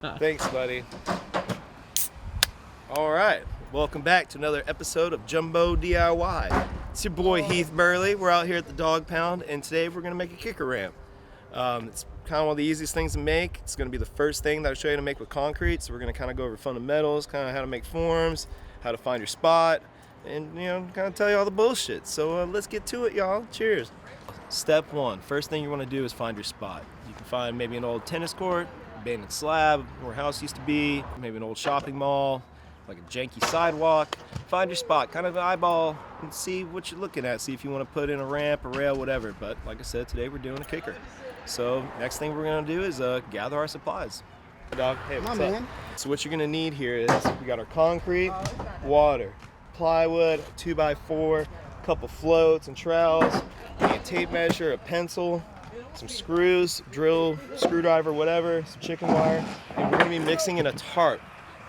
Thanks, buddy. All right, welcome back to another episode of Jumbo DIY. It's your boy Heath Burley. We're out here at the Dog Pound, and today we're gonna make a kicker ramp. It's kind of one of the easiest things to make. It's gonna be the first thing that I'll show you to make with concrete. So we're gonna kind of go over fundamentals, kind of how to make forms, how to find your spot, and kind of tell you all the bullshit. So let's get to it, y'all. Cheers. Step one, first thing you wanna do is find your spot. You can find maybe an old tennis court, abandoned slab where a house used to be, maybe an old shopping mall, like a janky sidewalk. Find your spot, kind of eyeball and see what you're looking at. See if you want to put in a ramp, a rail, whatever. But like I said, today we're doing a kicker. So next thing we're gonna do is gather our supplies. Dog, hey, what's up? So what you're gonna need here is we got our concrete, water, plywood, 2x4, a couple floats and trowels, a tape measure, a pencil, some screws, drill, screwdriver, whatever, some chicken wire, and we're gonna be mixing in a tarp.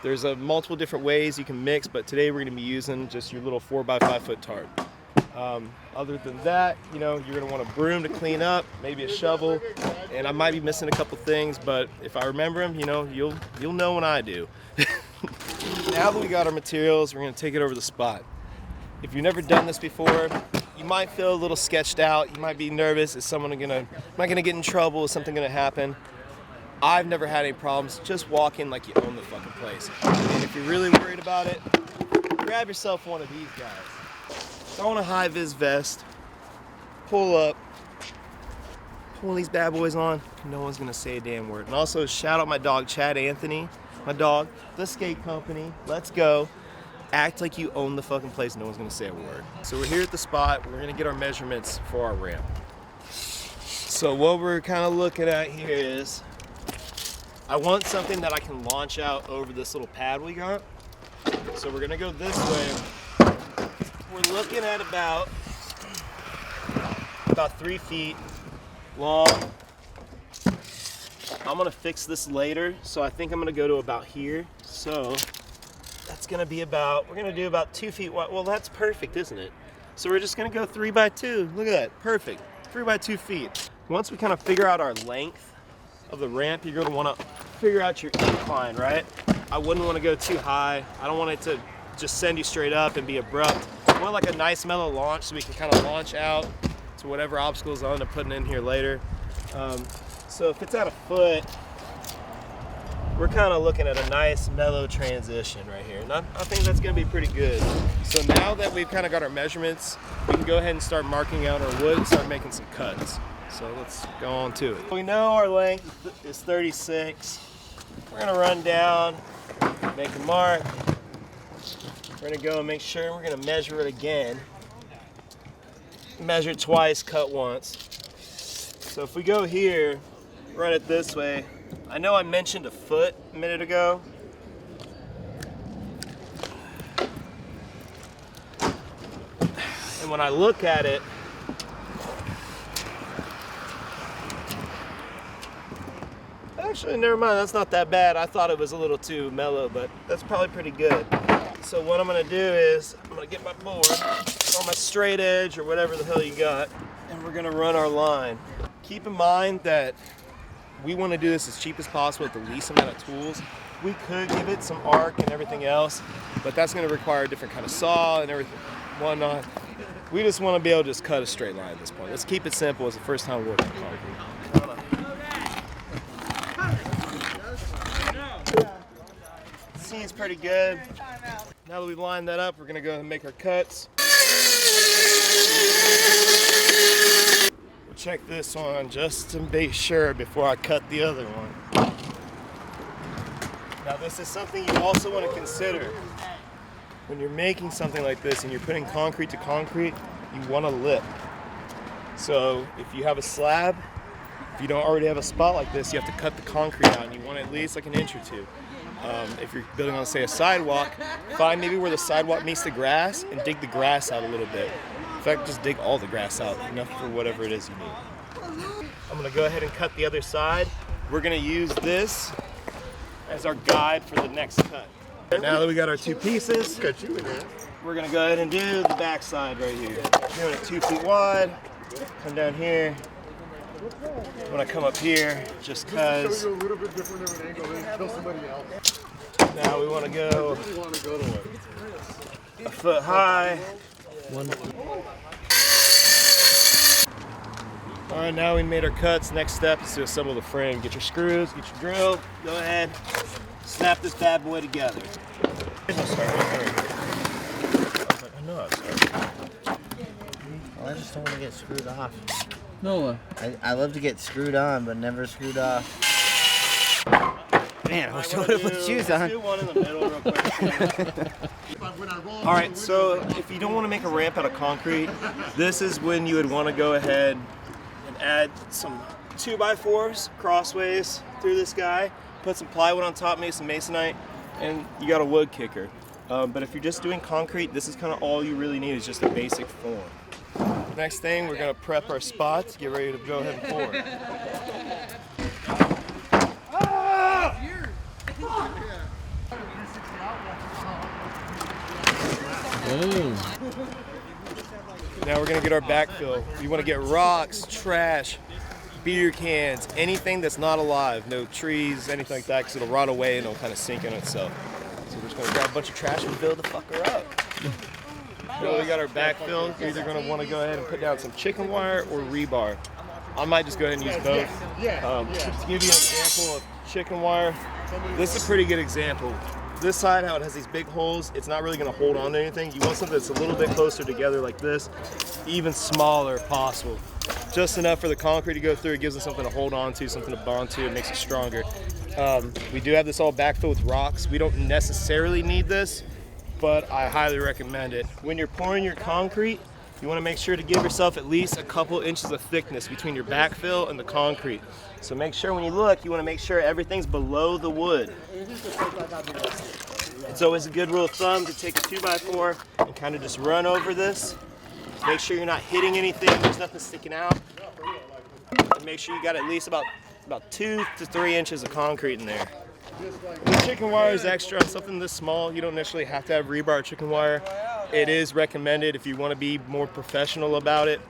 There's multiple different ways you can mix, but today we're gonna be using just your little 4x5 foot tarp. Other than that, you're gonna want a broom to clean up, maybe a shovel, and I might be missing a couple things, but if I remember them, you'll know when I do. Now that we got our materials, we're gonna take it over the spot. If you've never done this before, you might feel a little sketched out. You might be nervous. Am I gonna get in trouble? Is something gonna happen? I've never had any problems. Just walk in like you own the fucking place. And if you're really worried about it, grab yourself one of these guys. Throw on a high-vis vest, pull up, pull these bad boys on. No one's gonna say a damn word. And also shout out my dog, Chad Anthony, my dog, the skate company. Let's go. Act like you own the fucking place. No one's gonna say a word. So we're here at the spot. We're gonna get our measurements for our ramp. So what we're kind of looking at here is, I want something that I can launch out over this little pad we got. So we're gonna go this way. We're looking at about 3 feet long. I'm gonna fix this later, so I think I'm gonna go to about here. So that's gonna be we're gonna do about 2 feet wide. Well, that's perfect, isn't it? So we're just gonna go 3x2. Look at that, perfect. 3x2 feet. Once we kind of figure out our length of the ramp, you're gonna wanna figure out your incline, right? I wouldn't wanna go too high. I don't want it to just send you straight up and be abrupt. I want like a nice mellow launch so we can kind of launch out to whatever obstacles I'm putting in here later. So if it's at a foot, we're kind of looking at a nice mellow transition right here. And I think that's gonna be pretty good. So now that we've kind of got our measurements, we can go ahead and start marking out our wood and start making some cuts. So let's go on to it. We know our length is 36. We're gonna run down, make a mark. We're gonna go and make sure we're gonna measure it again. Measure twice, cut once. So if we go here, run it this way. I know I mentioned a foot a minute ago. And when I look at it, actually, never mind, that's not that bad. I thought it was a little too mellow, but that's probably pretty good. So what I'm gonna do is, I'm gonna get my board, or my straight edge, or whatever the hell you got, and we're gonna run our line. Keep in mind that we wanna do this as cheap as possible with the least amount of tools. We could give it some arc and everything else, but that's gonna require a different kind of saw and everything, whatnot. We just wanna be able to just cut a straight line at this point. Let's keep it simple. It's the first time working with concrete. Seems pretty good. Now that we've lined that up, we're gonna go and make our cuts. We'll check this one just to be sure before I cut the other one. Now this is something you also want to consider. When you're making something like this and you're putting concrete to concrete, you want to lip. So if you have a slab, if you don't already have a spot like this, you have to cut the concrete out, and you want at least like an inch or two. If you're building on, say, a sidewalk, find maybe where the sidewalk meets the grass and dig the grass out a little bit. In fact, just dig all the grass out, enough for whatever it is you need. I'm gonna go ahead and cut the other side. We're gonna use this as our guide for the next cut. Now that we got our two pieces, we're gonna go ahead and do the back side right here. Doing it 2 feet wide, come down here, I'm gonna come up here just cause. Now we wanna go a foot high. All right, now we made our cuts. Next step is to assemble the frame. Get your screws, get your drill. Go ahead, snap this bad boy together. I know I started. Well, I just don't want to get screwed off. No. I love to get screwed on, but never screwed off. Man, I wish I would have put shoes on. Let's do one in the middle real quick. All right, so if you don't want to make a ramp out of concrete, this is when you would want to go ahead and add some 2x4s crossways through this guy, put some plywood on top, maybe some masonite, and you got a wood kicker. But if you're just doing concrete, this is kind of all you really need is just a basic form. Next thing, we're gonna prep our spots, get ready to go ahead and pour. Now we're gonna get our backfill. You wanna get rocks, trash, beer cans, anything that's not alive. No trees, anything like that, because it'll rot away and it'll kind of sink in itself. So we're just gonna grab a bunch of trash and fill the fucker up. Now we got our backfill. You're either gonna wanna go ahead and put down some chicken wire or rebar. I might just go ahead and use both. To give you an example of chicken wire, this is a pretty good example. This side, how it has these big holes, it's not really gonna hold on to anything. You want something that's a little bit closer together like this, even smaller if possible. Just enough for the concrete to go through. It gives us something to hold on to, something to bond to. It makes it stronger. We do have this all backfilled with rocks. We don't necessarily need this, but I highly recommend it. When you're pouring your concrete, you wanna make sure to give yourself at least a couple inches of thickness between your backfill and the concrete. So make sure when you look, you wanna make sure everything's below the wood. It's always a good rule of thumb to take a 2x4 and kind of just run over this. Make sure you're not hitting anything, there's nothing sticking out. And make sure you got at least about 2 to 3 inches of concrete in there. The chicken wire is extra on something this small. You don't necessarily have to have rebar or chicken wire. It is recommended if you want to be more professional about it.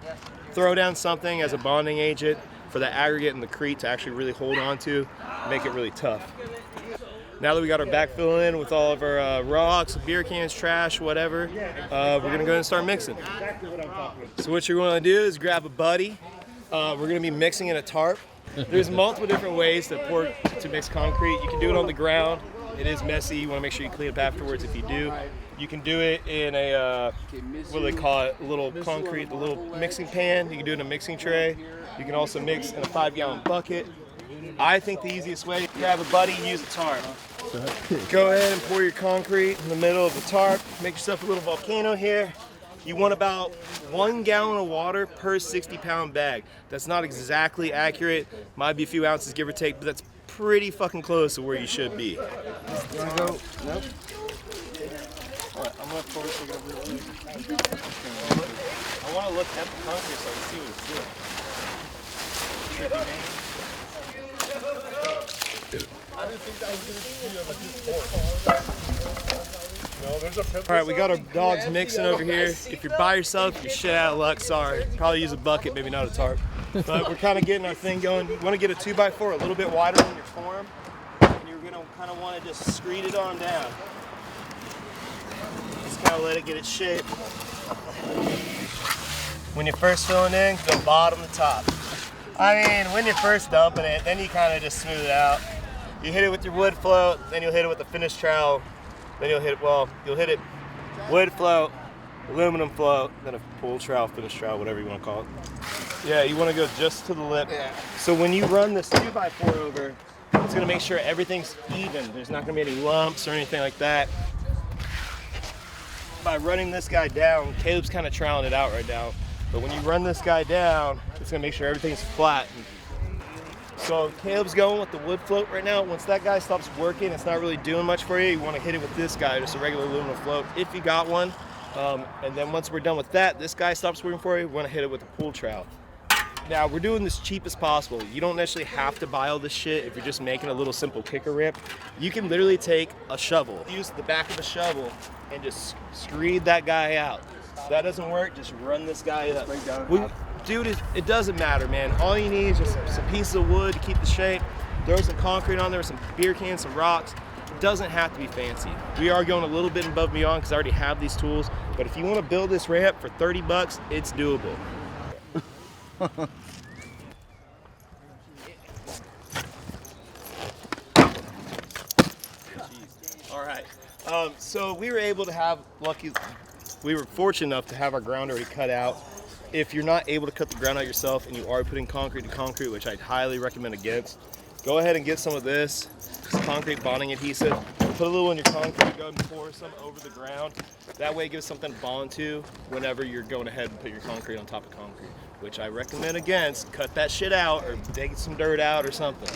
Throw down something as a bonding agent for the aggregate and the crete to actually really hold on to, make it really tough. Now that we got our backfill in with all of our rocks, beer cans, trash, whatever, we're gonna go ahead and start mixing. So what you're gonna do is grab a buddy. We're gonna be mixing in a tarp. There's multiple different ways to mix concrete. You can do it on the ground. It is messy. You wanna make sure you clean up afterwards if you do. You can do it in a, what do they call it, a little mixing pan. You can do it in a mixing tray. You can also mix in a 5-gallon bucket. I think the easiest way, grab a buddy, use a tarp. Go ahead and pour your concrete in the middle of the tarp. Make yourself a little volcano here. You want about 1 gallon of water per 60-pound bag. That's not exactly accurate. Might be a few ounces, give or take, but that's pretty fucking close to where you should be. Nope. I'm gonna pour this a little bit. I want to look at the concrete so I can see what it's doing. All right, we got our dogs mixing over here. If you're by yourself, you're shit out of luck. Sorry. Probably use a bucket, maybe not a tarp. But we're kind of getting our thing going. You want to get a 2x4 a little bit wider than your form, and you're gonna kind of want to just screed it on down. Just kind of let it get its shape. When you're first filling in, go bottom to top. I mean, when you're first dumping it, then you kind of just smooth it out. You hit it with your wood float, then you'll hit it with the finish trowel. Then you'll hit it wood float, aluminum float, then a pull trowel, finish trowel, whatever you want to call it. Yeah, you want to go just to the lip. Yeah. So when you run this 2x4 over, it's going to make sure everything's even. There's not going to be any lumps or anything like that. By running this guy down, Caleb's kind of troweling it out right now, but when you run this guy down, it's going to make sure everything's flat. So Caleb's going with the wood float right now. Once that guy stops working, it's not really doing much for you. You want to hit it with this guy, just a regular aluminum float, if you got one. And then once we're done with that, this guy stops working for you, we want to hit it with a pull trowel. Now, we're doing this cheap as possible. You don't necessarily have to buy all this shit if you're just making a little simple kicker ramp. You can literally take a shovel, use the back of a shovel, and just screed that guy out. If that doesn't work, just run this guy up. dude, it doesn't matter, man. All you need is just some pieces of wood to keep the shape. Throw some concrete on there, some beer cans, some rocks. It doesn't have to be fancy. We are going a little bit above and beyond because I already have these tools. But if you want to build this ramp for 30 bucks, it's doable. All right. So we were able to have, we were fortunate enough to have our ground already cut out. If you're not able to cut the ground out yourself and you are putting concrete to concrete, which I'd highly recommend against, go ahead and get some of this concrete bonding adhesive. Put a little in your concrete, go ahead and pour some over the ground. That way it gives something to bond to whenever you're going ahead and put your concrete on top of concrete, which I recommend against. Cut that shit out or dig some dirt out or something.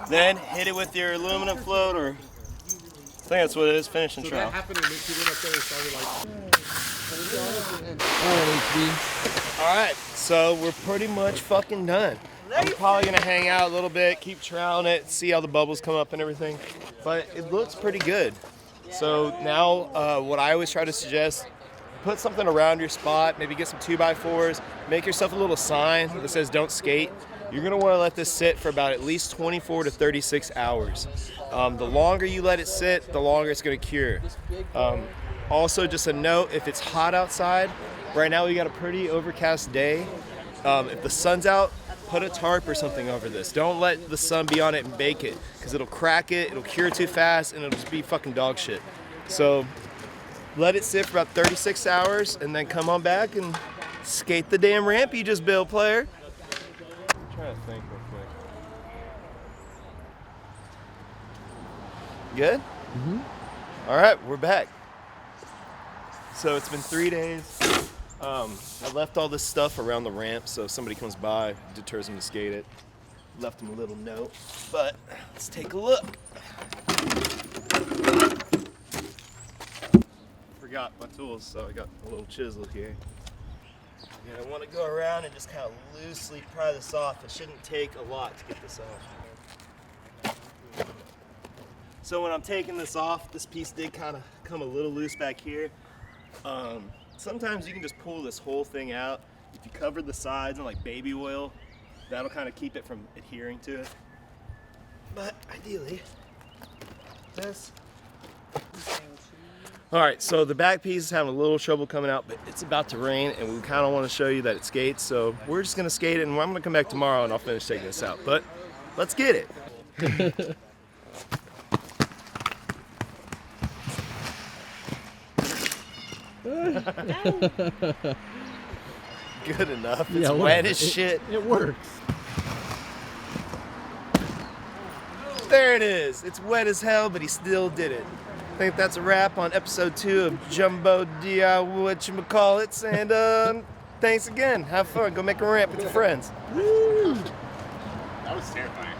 Then hit it with your aluminum float, or I think that's what it is, finishing trowel. That happened and he went up there and started All right, so we're pretty much fucking done. I'm probably gonna hang out a little bit, keep troweling it, see how the bubbles come up and everything. But it looks pretty good. So now what I always try to suggest, put something around your spot, maybe get some 2x4s, make yourself a little sign that says don't skate. You're gonna wanna let this sit for about at least 24 to 36 hours. The longer you let it sit, the longer it's gonna cure. Also, just a note, if it's hot outside, right now we got a pretty overcast day. If the sun's out, put a tarp or something over this. Don't let the sun be on it and bake it, because it'll crack it, it'll cure too fast, and it'll just be fucking dog shit. So let it sit for about 36 hours, and then come on back and skate the damn ramp you just built, player. I'm trying to think real quick. Good? Mm-hmm. All right, we're back. So it's been 3 days. I left all this stuff around the ramp, so if somebody comes by, deters them to skate it. Left them a little note, but let's take a look. Forgot my tools, so I got a little chisel here. Yeah, I want to go around and just kind of loosely pry this off. It shouldn't take a lot to get this off. So when I'm taking this off, this piece did kind of come a little loose back here. Sometimes you can just pull this whole thing out. If you cover the sides in like baby oil, that'll kind of keep it from adhering to it. But ideally, this. All right, so the back piece is having a little trouble coming out, but it's about to rain and we kind of want to show you that it skates. So we're just gonna skate it, and I'm gonna come back tomorrow and I'll finish taking this out, but let's get it. Good enough. It's wet as shit. It works. There it is. It's wet as hell, but he still did it. I think that's a wrap on episode 2 of Jumbo DIY whatchamacallits. And thanks again. Have fun. Go make a ramp with your friends. Woo! That was terrifying.